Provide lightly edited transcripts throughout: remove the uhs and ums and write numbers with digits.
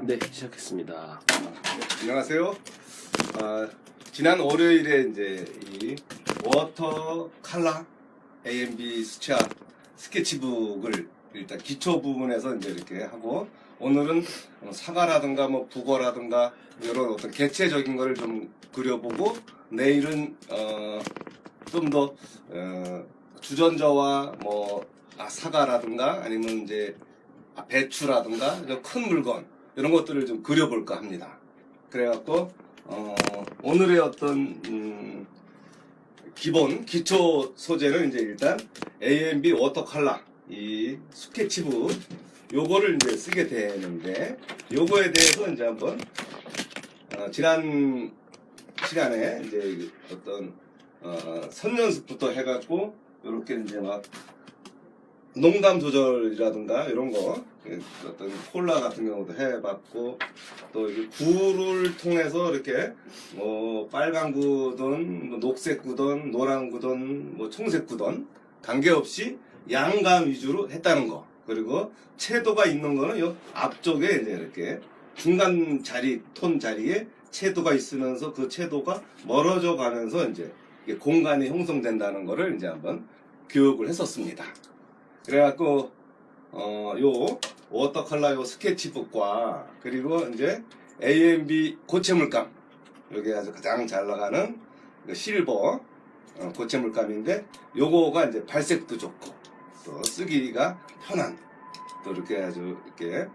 네, 시작했습니다. 안녕하세요. 지난 월요일에 이제 이 워터 컬러 A&B 수채화 스케치북을 일단 기초 부분에서 이제 이렇게 하고, 오늘은 사과라든가 뭐 북어라든가 이런 어떤 개체적인 거를 좀 그려보고, 내일은 좀 더 주전자와 뭐 사과라든가 아니면 이제 배추라든가 큰 물건 이런 것들을 좀 그려볼까 합니다. 그래갖고 오늘의 어떤 기본 기초 소재는 이제 일단 A&B 워터컬러 이 스케치북 요거를 이제 쓰게 되는데, 요거에 대해서 이제 한번 지난 시간에 이제 어떤 선 연습부터 해갖고 이렇게 이제 막 농담 조절이라든가 이런 거, 어떤 콜라 같은 경우도 해봤고, 또 구를 통해서 이렇게 뭐 빨간 구든 뭐 녹색 구든 노란 구든 뭐 청색 구든 관계없이 양감 위주로 했다는 거. 그리고 채도가 있는 거는 요 앞쪽에 이제 이렇게 중간 자리 톤 자리에 채도가 있으면서 그 채도가 멀어져 가면서 이제 공간이 형성된다는 거를 이제 한번 교육을 했었습니다. 그래갖고 요 워터컬러 요 스케치북과 그리고 이제 A&B 고체물감, 여기 아주 가장 잘 나가는 실버 고체물감인데, 요거가 이제 발색도 좋고 또 쓰기가 편한, 또 이렇게 아주 이렇게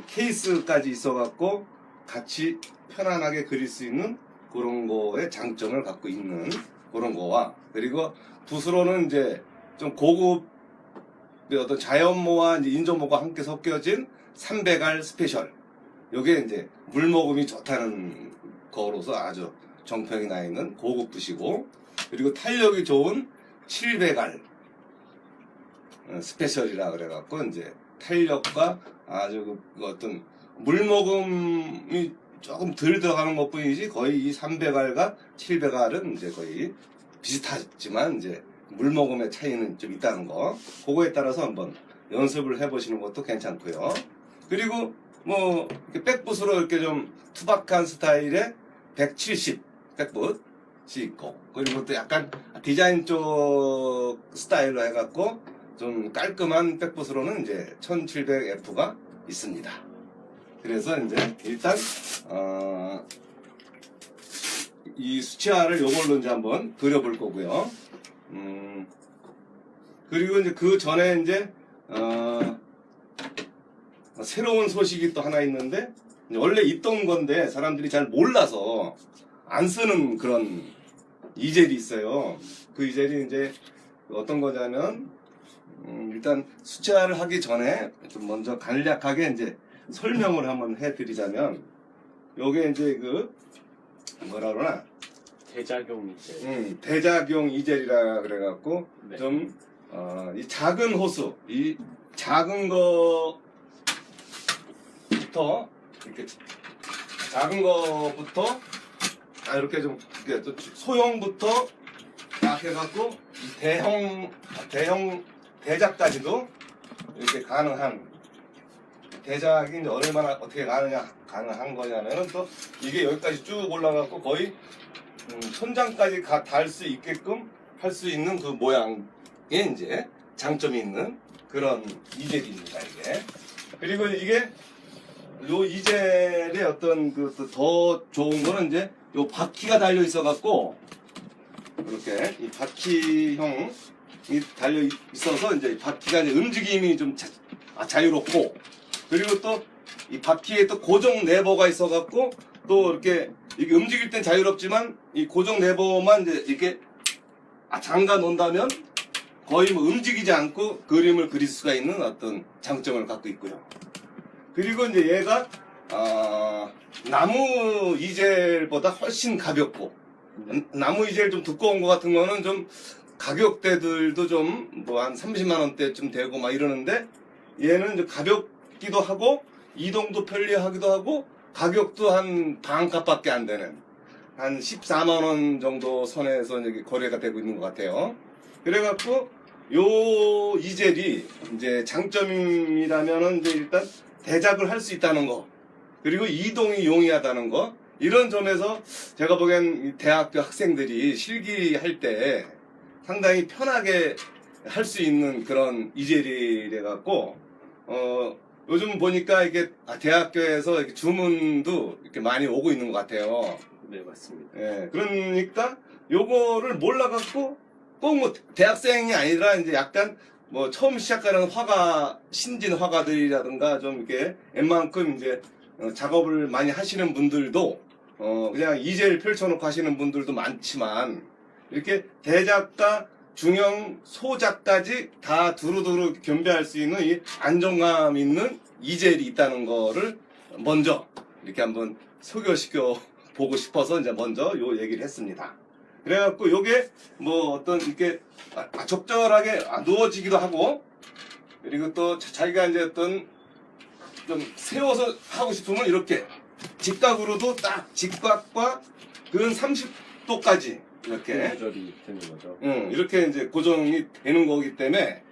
케이스까지 있어갖고 같이 편안하게 그릴 수 있는 그런 거의 장점을 갖고 있는 그런 거와, 그리고 붓으로는 이제 좀 고급 어떤 자연모와 이제 인조모가 함께 섞여진 300알 스페셜. 요게 이제 물모금이 좋다는 거로서 아주 정평이 나 있는 고급 붓이고, 그리고 탄력이 좋은 700알 스페셜이라 그래갖고 이제 탄력과 아주 그 어떤 물모금이 조금 덜 들어가는 것 뿐이지, 거의 이 300알과 700알은 이제 거의 비슷하지만 이제 물모금의 차이는 좀 있다는 거, 그거에 따라서 한번 연습을 해보시는 것도 괜찮고요. 그리고 뭐 백붓으로 이렇게 좀 투박한 스타일의 170 백붓이 있고, 그리고 또 약간 디자인 쪽 스타일로 해갖고 좀 깔끔한 백붓으로는 이제 1700F가 있습니다. 그래서 이제 일단 이 수채화를 요걸로 이제 한번 그려볼 거고요. 그리고 이제 그 전에 이제 새로운 소식이 또 하나 있는데, 원래 있던 건데 사람들이 잘 몰라서 안 쓰는 그런 이젤이 있어요. 그 이젤이 이제 어떤 거냐면, 일단 수채화를 하기 전에 좀 먼저 간략하게 이제 설명을 한번 해드리자면, 요게 이제 그 뭐라 그러나 대작용 이제. 대작용 이젤이라 그래갖고, 네. 좀 이 작은 호수, 이 작은 거부터 이렇게 작은 거부터 이렇게 좀 이렇게 또 소형부터 딱 해갖고 대형 대작까지도 이렇게 가능한, 대작이 이제 얼마나 어떻게 가능한 거냐면은, 또 이게 여기까지 쭉 올라가고 거의 천장까지 달 수 있게끔 할 수 있는 그 모양의 이제 장점이 있는 그런 이젤입니다, 이게. 그리고 이게 요 이젤의 어떤 그 더 좋은 거는 이제 요 바퀴가 달려 있어 갖고, 이렇게 이 바퀴형이 달려 있어서 이제 바퀴가 이제 움직임이 좀 자유롭고, 그리고 또 이 바퀴에 또 고정 레버가 있어 갖고, 또 이렇게 이게 움직일 땐 자유롭지만 이 고정 레버만 이제 이렇게 잠가 놓는다면 거의 뭐 움직이지 않고 그림을 그릴 수가 있는 어떤 장점을 갖고 있고요. 그리고 이제 얘가 나무 이젤보다 훨씬 가볍고, 나무 이젤 좀 두꺼운 거 같은 거는 좀 가격대들도 좀 뭐 한 30만 원대쯤 되고 막 이러는데, 얘는 좀 가볍기도 하고 이동도 편리하기도 하고 가격도 한 반값밖에 안 되는 한 14만 원 정도 선에서 여기 거래가 되고 있는 것 같아요. 그래갖고 요 이젤이 이제 장점이라면은 이제 일단 대작을 할 수 있다는 거, 그리고 이동이 용이하다는 거, 이런 점에서 제가 보기엔 이 대학교 학생들이 실기할 때 상당히 편하게 할 수 있는 그런 이젤이래 갖고 요즘 보니까 이게 대학교에서 이렇게 주문도 이렇게 많이 오고 있는 것 같아요. 네, 맞습니다. 예, 그러니까 요거를 몰라갖고 꼭 뭐 대학생이 아니라 이제 약간 뭐 처음 시작하는 화가 신진 화가들이라든가 좀 이렇게 웬만큼 이제 작업을 많이 하시는 분들도 그냥 이젤 펼쳐놓고 하시는 분들도 많지만 이렇게 대작가 중형 소작까지 다 두루두루 겸비할 수 있는 이 안정감 있는 이젤이 있다는 거를 먼저 이렇게 한번 소개시켜 보고 싶어서 이제 먼저 요 얘기를 했습니다. 그래갖고 요게 뭐 어떤 이렇게 적절하게 누워지기도 하고, 그리고 또 자기가 이제 어떤 좀 세워서 하고 싶으면 이렇게 직각으로도 딱 직각과 근 30도까지 이렇게 조절이 되는 거죠. 이렇게 이제 고정이 되는 거기 때문에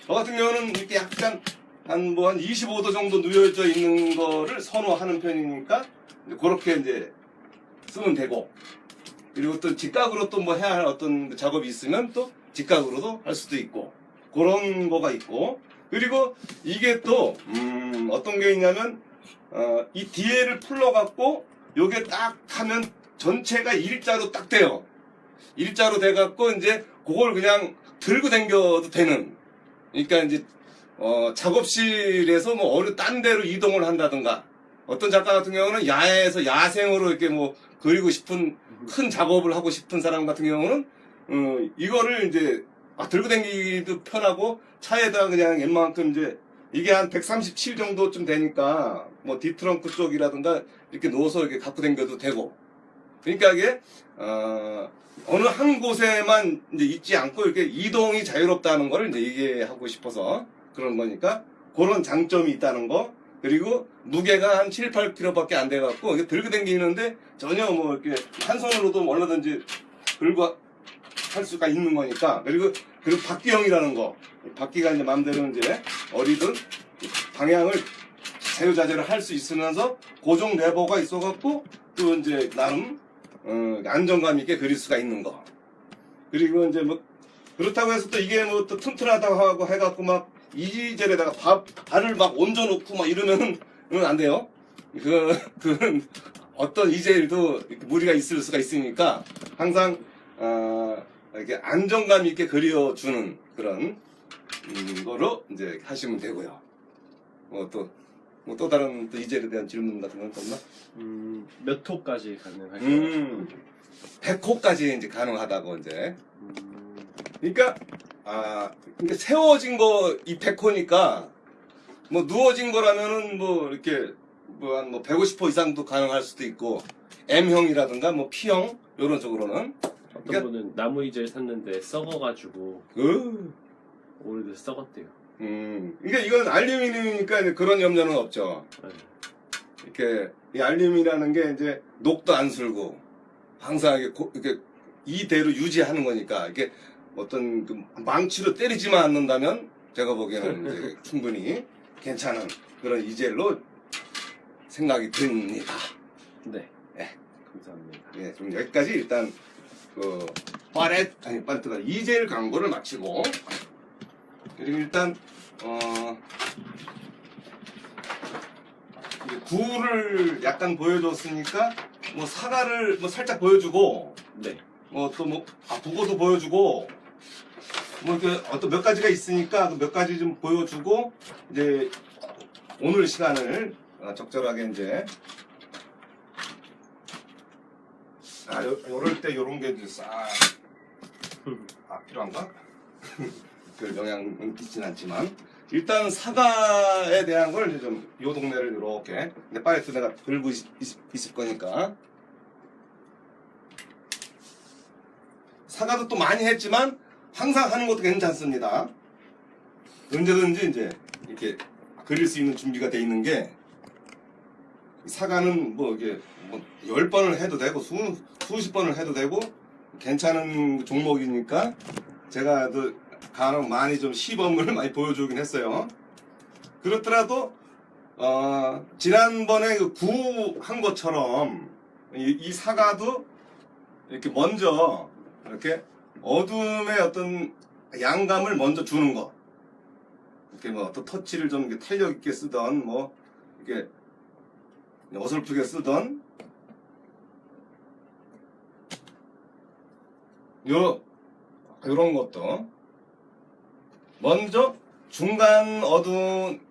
저 같은 경우는 이렇게 약간 한 25도 정도 누워져 있는 거를 선호하는 편이니까 그렇게 이제 쓰면 되고, 그리고 또 직각으로 또 뭐 해야 할 어떤 작업이 있으면 또 직각으로도 할 수도 있고 그런 거가 있고, 그리고 이게 또 어떤 게 있냐면 이 뒤에를 풀러갖고 요게 딱 하면 전체가 일자로 딱 돼요. 일자로 돼갖고 이제 그걸 그냥 들고 다녀도 되는, 그러니까 이제 작업실에서 뭐 어느 딴 데로 이동을 한다든가, 어떤 작가 같은 경우는 야외에서 야생으로 이렇게 뭐 그리고 싶은 큰 작업을 하고 싶은 사람 같은 경우는 이거를 이제 들고 다니기도 편하고 차에다 그냥 웬만큼 이제 이게 한 137 정도쯤 되니까 뭐 뒤트렁크 쪽이라든가 이렇게 놓아서 이렇게 갖고 다녀도 되고, 그러니까 이게 어느 한 곳에만 이제 있지 않고 이렇게 이동이 자유롭다는 걸 이제 얘기하고 싶어서 그런 거니까 그런 장점이 있다는 거. 그리고 무게가 한 7, 8kg밖에 안 돼갖고 이게 들고 다니는데 전혀 뭐 이렇게 한 손으로도 얼마든지 들고 할 수가 있는 거니까. 그리고 바퀴형이라는 거, 바퀴가 이제 마음대로 이제 어디든 방향을 자유자재로 할 수 있으면서 고정 레버가 있어갖고 또 이제 나름 안정감 있게 그릴 수가 있는 거. 그리고 이제 뭐 그렇다고 해서 또 이게 뭐 또 튼튼하다고 하고 해갖고 막 이젤에다가 발을 막 얹어놓고 막 이러면은 안 돼요. 그건 어떤 이젤도 무리가 있을 수가 있으니까 항상 이렇게 안정감 있게 그려주는 그런 거로 이제 하시면 되고요. 또 다른 또 이젤에 대한 질문 같은 건 없나? 몇 호까지 가능할까요? 100호까지 이제 가능하다고 이제. 그러니까 세워진 거 이 100호니까 뭐 누워진 거라면은 뭐 이렇게 한 150호 이상도 가능할 수도 있고, M형이라든가 뭐 P형 요런 쪽으로는. 어떤 그러니까, 분은 나무 이젤 샀는데 썩어가지고 오래돼서 썩었대요. 그러니까 이건 알루미늄이니까 이제 그런 염려는 없죠. 네. 이렇게 이 알루미늄이라는 게 이제 녹도 안 슬고 항상 이렇게 이대로 유지하는 거니까 이게 어떤 그 망치로 때리지만 않는다면 제가 보기에는 이제 충분히 괜찮은 그런 이젤로 생각이 듭니다. 네. 네. 감사합니다. 예, 좀 여기까지 일단 빨트가 이젤 광고를 마치고, 그리고 일단 이제 구를 약간 보여줬으니까 뭐 사과를 뭐 살짝 보여주고, 네. 북어도 보여주고, 뭐 이렇게 어떤 몇 가지가 있으니까 그 몇 가지 좀 보여주고 이제 오늘 시간을 적절하게 이제 요럴 때 요런 게 이제 싹 필요한가? 그 영향은 있진 않지만 일단 사과에 대한 걸 이제 좀 요 동네를 이렇게 근데 파레트 내가 들고 있을 거니까 사과도 또 많이 했지만 항상 하는 것도 괜찮습니다. 언제든지 이제 이렇게 그릴 수 있는 준비가 돼 있는 게, 사과는 뭐 이게 뭐 10번을 해도 되고 수십 번을 해도 되고 괜찮은 종목이니까 제가 간혹 많이 좀 시범을 많이 보여주긴 했어요. 그렇더라도 지난번에 그 구한 것처럼 이 사과도 이렇게 먼저 이렇게 어둠의 어떤 양감을 먼저 주는 거. 이렇게 뭐 어떤 터치를 좀 이렇게 탄력 있게 쓰던 뭐 이렇게 어설프게 쓰던 요런 것도 먼저 중간 어두운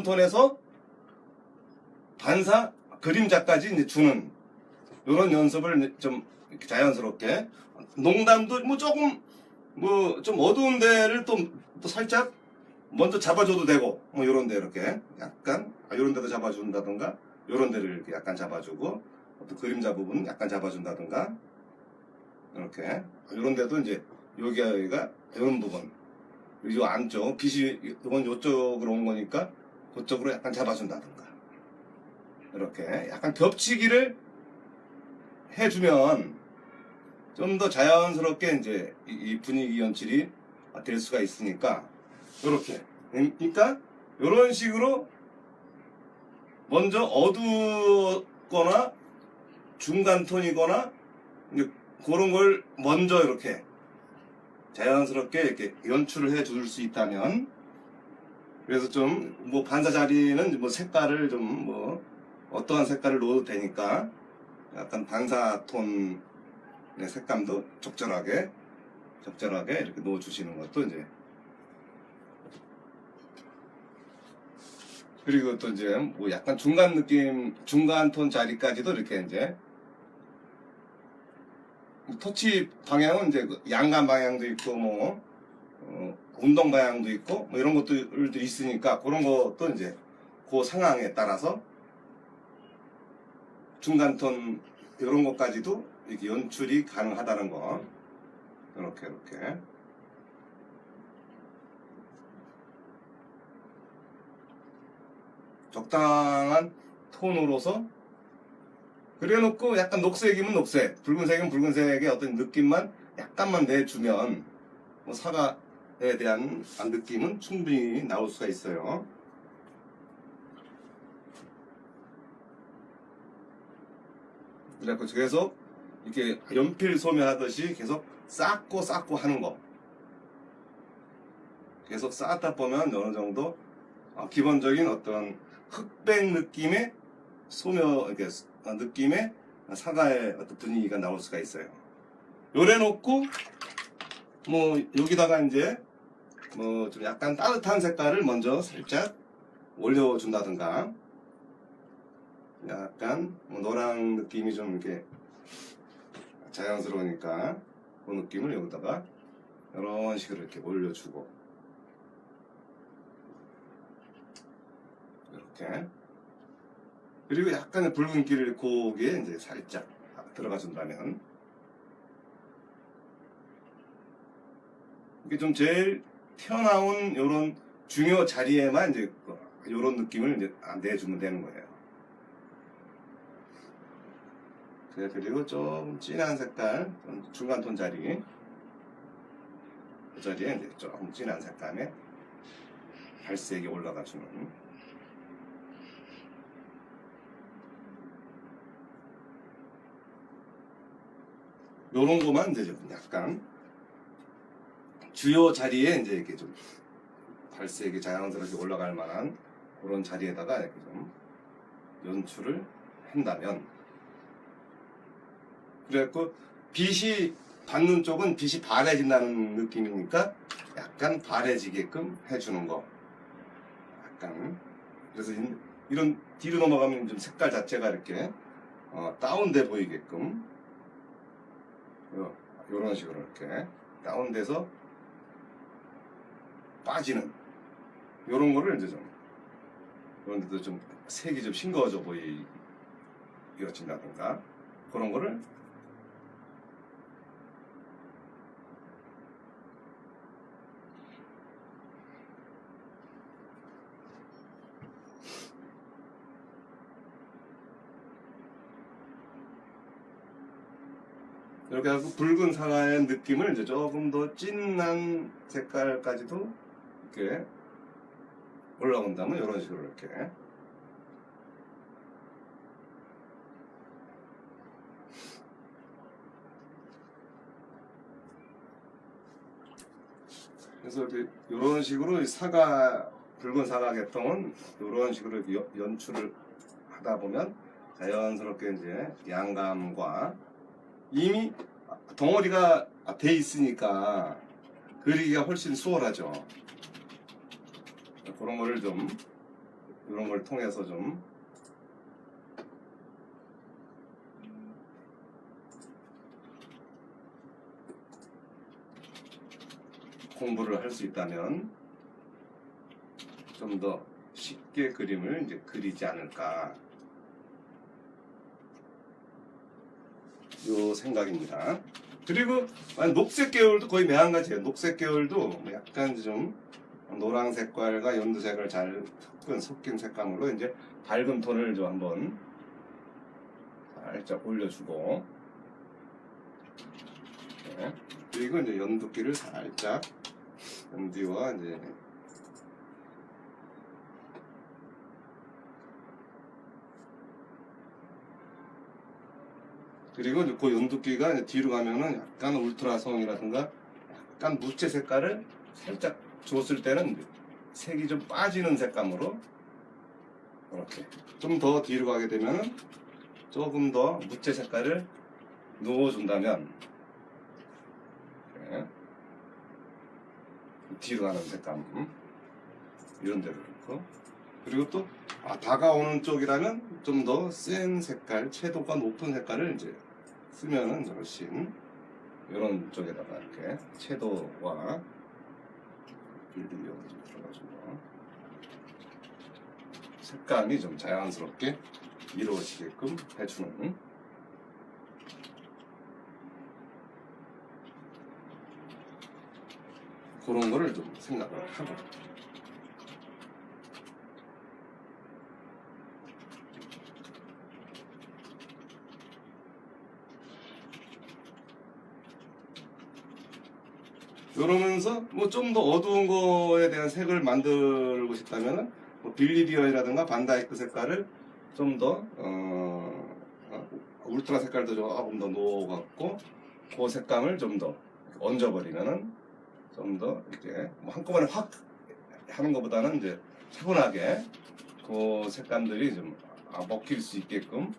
톤에서 반사 그림자까지 이제 주는 요런 연습을 좀 이렇게 자연스럽게 농담도 뭐 조금 뭐 좀 어두운 데를 또 살짝 먼저 잡아줘도 되고 뭐 요런 데 이렇게 약간 요런 데도 잡아준다든가 요런 데를 이렇게 약간 잡아주고 또 그림자 부분 약간 잡아준다든가 이렇게 요런 데도 이제 여기가 요런 부분 요 안쪽 빛이 이건 요쪽으로 온 거니까 그쪽으로 약간 잡아준다든가 이렇게 약간 겹치기를 해주면 좀 더 자연스럽게 이제 이 분위기 연출이 될 수가 있으니까 이렇게 그러니까 이런 식으로 먼저 어두거나 중간 톤이거나 그런 걸 먼저 이렇게 자연스럽게 이렇게 연출을 해 줄 수 있다면 그래서 좀 뭐 반사 자리는 뭐 색깔을 좀 뭐 어떠한 색깔을 넣어도 되니까 약간 반사 톤의 색감도 적절하게 이렇게 넣어 주시는 것도 이제 그리고 또 이제 뭐 약간 중간 느낌 중간 톤 자리까지도 이렇게 이제 터치 방향은 이제 양감 방향도 있고 뭐 운동 방향도 있고 뭐 이런 것들도 있으니까 그런 것도 이제 그 상황에 따라서 중간 톤 이런 것까지도 이렇게 연출이 가능하다는 거 이렇게 적당한 톤으로서 그래놓고 약간 녹색이면 녹색, 붉은색이면 붉은색의 어떤 느낌만 약간만 내주면 뭐 사과에 대한 느낌은 충분히 나올 수가 있어요. 그래서 계속 이렇게 연필 소매하듯이 계속 쌓고 하는 거. 계속 쌓다 보면 어느 정도 기본적인 어떤 흑백 느낌의 소묘 이렇게 느낌의 사과의 어떤 분위기가 나올 수가 있어요. 요래 놓고 뭐 여기다가 이제 뭐 좀 약간 따뜻한 색깔을 먼저 살짝 올려준다든가 약간 뭐 노랑 느낌이 좀 이렇게 자연스러우니까 그 느낌을 여기다가 이런 식으로 이렇게 올려주고 이렇게 그리고 약간의 붉은기를 고기에 이제 살짝 들어가 준다면 이게 좀 제일 튀어나온 요런 중요 자리에만 이제 요런 느낌을 이제 내주면 되는 거예요. 그리고 좀 진한 색깔, 좀 중간 톤 자리 그 자리에 이제 조금 진한 색감에 발색이 올라가 주는 요런 거만 이제 좀 약간 주요 자리에 이제 이렇게 좀 발색이 자연스럽게 올라갈 만한 그런 자리에다가 이렇게 좀 연출을 한다면 그래갖고 빛이 받는 쪽은 빛이 바래진다는 느낌이니까 약간 바래지게끔 해주는 거 약간 그래서 이런 뒤로 넘어가면 좀 색깔 자체가 이렇게 다운돼 보이게끔 이런 식으로 이렇게 다운돼서 빠지는 이런 거를 이제 좀 이런 데도 좀 색이 좀 싱거워져 보여진다든가 그런 거를 이렇게 해서 붉은 사과의 느낌을 이제 조금 더 진한 색깔까지도 이렇게 올라온다면 이런 식으로 이렇게. 그래서 이렇게 이런 식으로 이 사과, 붉은 사과 계통은 이런 식으로 연출을 하다 보면 자연스럽게 이제 양감과 이미 덩어리가 돼 있으니까 그리기가 훨씬 수월하죠. 그런 거를 좀, 이런 걸 통해서 좀 공부를 할 수 있다면 좀 더 쉽게 그림을 이제 그리지 않을까, 요 생각입니다. 그리고 녹색 계열도 거의 매한가지예요. 녹색 계열도 약간 좀 노랑 색깔과 연두색을 잘 섞인 색감으로 이제 밝은 톤을 좀 한번 살짝 올려주고, 네. 그리고 이제 연두기를 살짝 연두와 이제 그리고 이제 그 연두기가 이제 뒤로 가면은 약간 울트라성이라든가 약간 무채 색깔을 살짝 줬을 때는 색이 좀 빠지는 색감으로 이렇게 좀 더 뒤로 가게 되면은 조금 더 무채 색깔을 넣어준다면 이렇게 뒤로 가는 색감 이런 데로 그렇고, 그리고 또 다가오는 쪽이라면 좀 더 센 색깔, 채도가 높은 색깔을 이제 쓰면은 훨씬 이런 쪽에다가 이렇게 채도와 빌딩이 여기 좀 들어가지고 색감이 좀 자연스럽게 이루어지게끔 해주는 그런 거를 좀 생각을 하고, 이러면서 뭐 좀 더 어두운 거에 대한 색을 만들고 싶다면은 뭐 빌리디언이라든가 반다이크 색깔을 좀 더 울트라 색깔도 조금 더 넣어갖고 그 색감을 좀 더 얹어버리면은 좀 더 이렇게 뭐 한꺼번에 확 하는 것보다는 이제 차분하게 그 색감들이 좀 먹힐 수 있게끔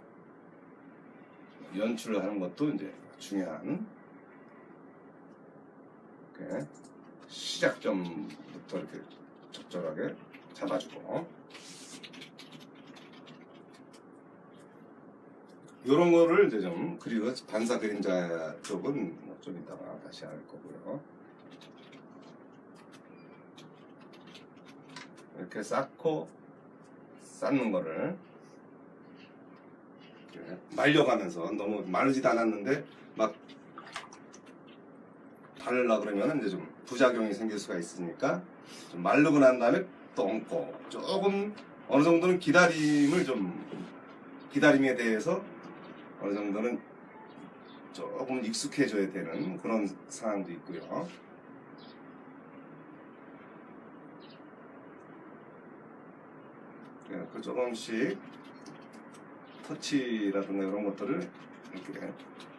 연출을 하는 것도 이제 중요한, 이렇게 시작점부터 이렇게 적절하게 잡아주고, 이런 거를 이제 좀, 그리고 반사 그림자 쪽은 좀 이따가 다시 할 거고요. 이렇게 쌓고 쌓는 거를 이렇게 말려가면서, 너무 마르지도 않았는데 막 바르려고 그러면 이제 좀 부작용이 생길 수가 있으니까 좀 마르고 난 다음에 또 얹고, 조금 어느 정도는 기다림에 대해서 어느 정도는 조금 익숙해져야 되는 그런 상황도 있고요. 그 조금씩 터치라든가 이런 것들을 이렇게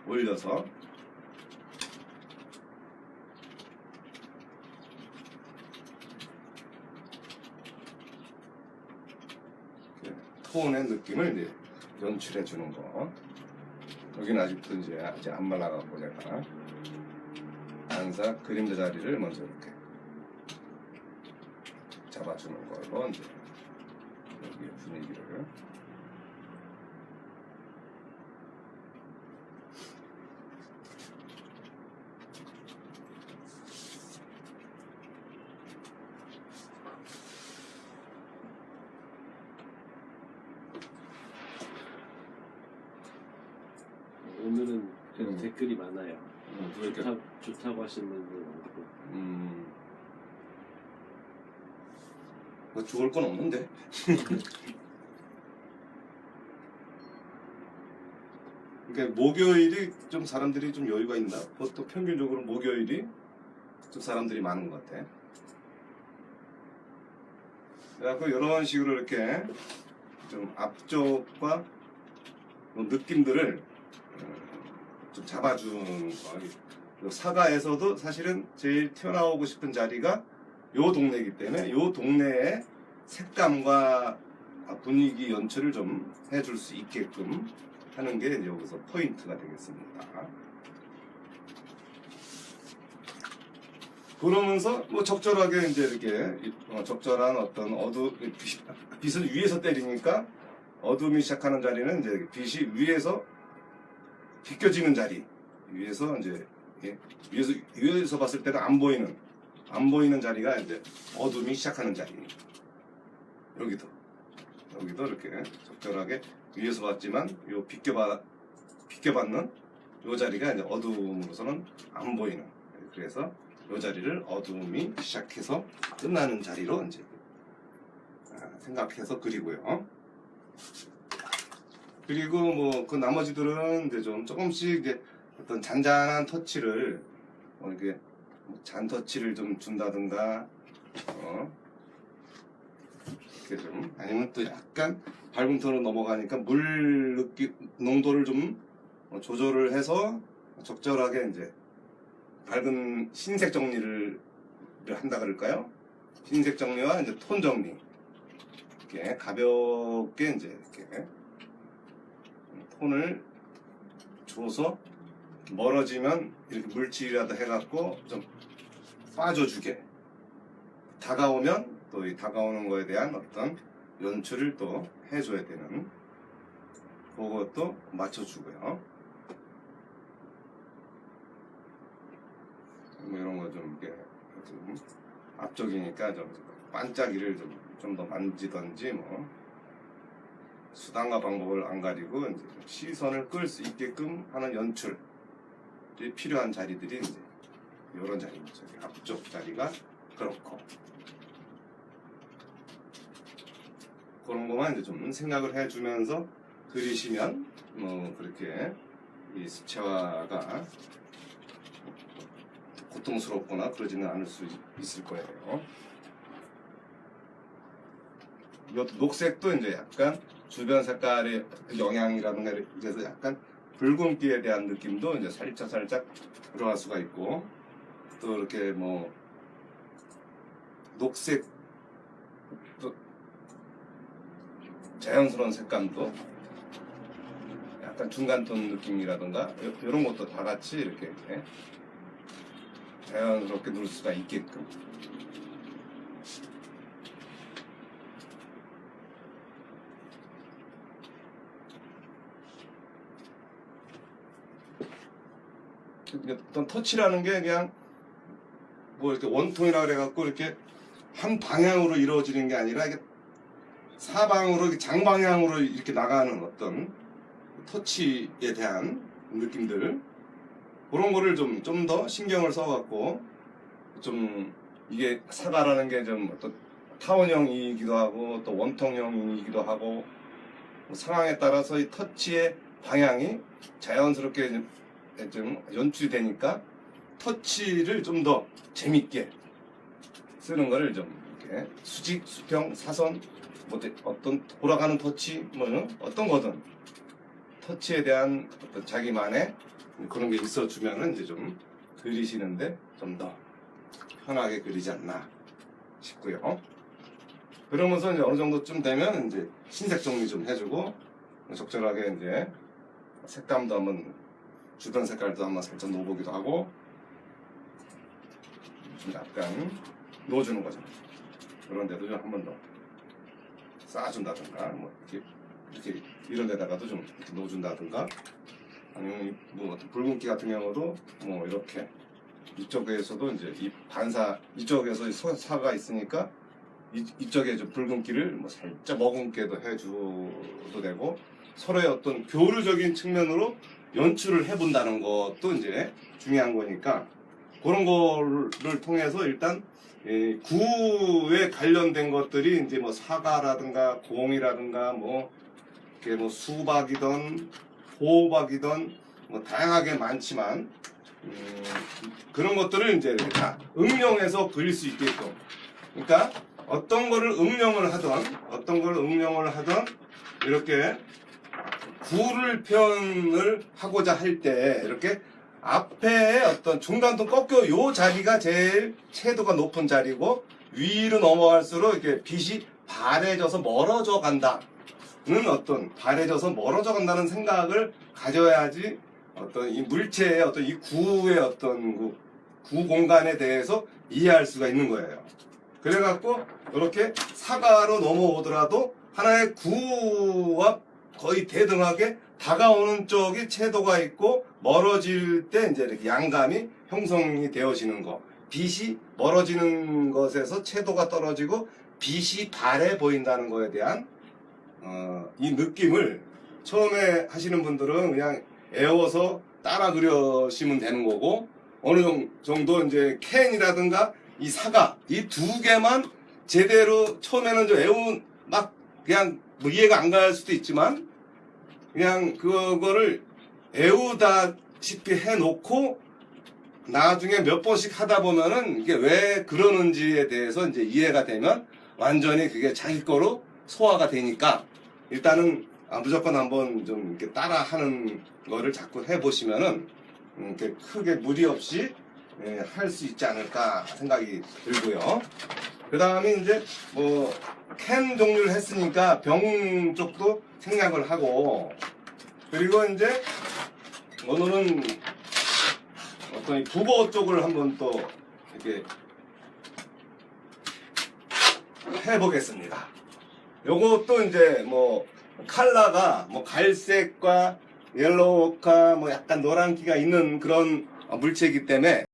올려서 톤의 느낌을 이제 연출해 주는 거. 여기는 아직도 이제 아직 안 말라갖고 제가 반사 그림자 자리를 먼저 이렇게 잡아주는 걸로 이제 여기 분위기를 오늘은 그래도 댓글이 많아요. 왜 이렇게 좋다고 하시는 분들 많고. 뭐 죽을 건 없는데. 그러니까 목요일이 좀 사람들이 좀 여유가 있나? 보통 평균적으로 목요일이 좀 사람들이 많은 것 같아. 그래갖고 이런 식으로 이렇게 좀 앞쪽과 느낌들을 좀 잡아주는 거. 사가에서도 사실은 제일 튀어나오고 싶은 자리가 요 동네이기 때문에 요 동네의 색감과 분위기 연출을 좀 해줄 수 있게끔 하는 게 여기서 포인트가 되겠습니다. 그러면서 뭐 적절하게 이제 이렇게 적절한 어떤 빛을 위에서 때리니까 어둠이 시작하는 자리는 이제 빛이 위에서 비껴지는 자리, 위에서 이제 위에서 봤을 때는 안 보이는 자리가 이제 어둠이 시작하는 자리. 여기도 이렇게 적절하게 위에서 봤지만 요 비껴받는 요 자리가 이제 어둠으로서는 안 보이는. 그래서 요 자리를 어둠이 시작해서 끝나는 자리로 이제 생각해서 그리고요. 그리고 뭐 그 나머지들은 이제 좀 조금씩 이제 어떤 잔잔한 터치를 이렇게 잔터치를 좀 준다든가 이렇게 좀 아니면 또 약간 밝은 톤으로 넘어가니까 물 농도를 좀 조절을 해서 적절하게 이제 밝은 흰색 정리를 한다 그럴까요? 흰색 정리와 이제 톤 정리 이렇게 가볍게 이제 이렇게 톤을 줘서 멀어지면 이렇게 물질이라도 해갖고 좀 빠져주게 다가오면 또 이 다가오는 거에 대한 어떤 연출을 또 해줘야 되는 그것도 맞춰주고요. 뭐 이런 거 좀 이렇게 좀 앞쪽이니까 좀 반짝이를 좀 더 만지던지 뭐 수단과 방법을 안 가리고 이제 시선을 끌 수 있게끔 하는 연출이 필요한 자리들이 이제 이런 자리입니다. 앞쪽 자리가 그렇고 그런 것만 이제 좀 생각을 해주면서 그리시면 뭐 그렇게 이 수채화가 고통스럽거나 그러지는 않을 수 있을 거예요. 이것도 녹색도 이제 약간 주변 색깔의 영향이라든가 그래서 약간 붉은기에 대한 느낌도 이제 살짝 들어갈 수가 있고 또 이렇게 뭐 녹색 또 자연스러운 색감도 약간 중간톤 느낌이라든가 이런 것도 다 같이 이렇게 자연스럽게 넣을 수가 있게끔 어떤 터치라는 게 그냥 뭐 이렇게 원통이라 그래갖고 이렇게 한 방향으로 이루어지는 게 아니라 이게 사방으로 이렇게 장방향으로 이렇게 나가는 어떤 터치에 대한 느낌들 그런 거를 좀 더 신경을 써갖고 좀 이게 사과라는 게 좀 어떤 타원형이기도 하고 또 원통형이기도 하고 뭐 상황에 따라서 이 터치의 방향이 자연스럽게 좀 연출이 되니까 터치를 좀 더 재밌게 쓰는 거를 좀 이렇게 수직, 수평, 사선 뭐 어떤 돌아가는 터치 뭐 어떤 거든 터치에 대한 어떤 자기만의 그런 게 있어주면은 이제 좀 그리시는데 좀 더 편하게 그리지 않나 싶고요. 그러면서 이제 어느 정도쯤 되면 이제 흰색 정리 좀 해주고 적절하게 이제 색감도 한번 주변 색깔도 한번 살짝 넣어보기도 하고 좀 약간 넣어주는 거죠. 그런 데도 좀 한 번 더 쌓아준다든가 뭐 이렇게 이런 데다가도 좀 이렇게 넣어준다든가 아니면 뭐 어떤 붉은기 같은 경우도 뭐 이렇게 이쪽에서도 이제 이 반사 이쪽에서 사가 있으니까 이쪽에 좀 붉은기를 뭐 살짝 머금게도 해줘도 되고 서로의 어떤 교류적인 측면으로 연출을 해본다는 것도 이제 중요한 거니까 그런 거를 통해서 일단 구에 관련된 것들이 이제 뭐 사과라든가 공이라든가 뭐 이렇게 뭐 수박이든 호박이든 뭐 다양하게 많지만 그런 것들을 이제 이렇게 다 응용해서 그릴 수 있게끔 그러니까 어떤 거를 응용을 하던 이렇게 구를 표현을 하고자 할 때 이렇게 앞에 어떤 중간도 꺾여 요 자리가 제일 채도가 높은 자리고 위로 넘어갈수록 이렇게 빛이 바래져서 멀어져 간다는 바래져서 멀어져 간다는 생각을 가져야지 어떤 이 물체의 어떤 이 구의 어떤 구 공간에 대해서 이해할 수가 있는 거예요. 그래갖고 이렇게 사가로 넘어오더라도 하나의 구와 거의 대등하게 다가오는 쪽이 채도가 있고 멀어질 때 이제 이렇게 양감이 형성이 되어지는 거. 빛이 멀어지는 것에서 채도가 떨어지고 빛이 바래 보인다는 거에 대한 이 느낌을 처음에 하시는 분들은 그냥 애워서 따라 그려시면 되는 거고 어느 정도 이제 캔이라든가 이 사가 이 두 개만 제대로 처음에는 좀 막 그냥 뭐 이해가 안 갈 수도 있지만 그냥 그거를 애우다시피 해놓고 나중에 몇 번씩 하다 보면은 이게 왜 그러는지에 대해서 이제 이해가 되면 완전히 그게 자기 거로 소화가 되니까 일단은 무조건 한번 좀 이렇게 따라 하는 거를 자꾸 해보시면은 이렇게 크게 무리 없이 할 수 있지 않을까 생각이 들고요. 그 다음에 이제 뭐 캔 종류를 했으니까 병 쪽도 생략을 하고 그리고 이제 오늘은 어떤 이 북어 쪽을 한번 또 이렇게 해보겠습니다. 요것도 이제 뭐 컬러가 뭐 갈색과 옐로우카 뭐 약간 노란기가 있는 그런 물체이기 때문에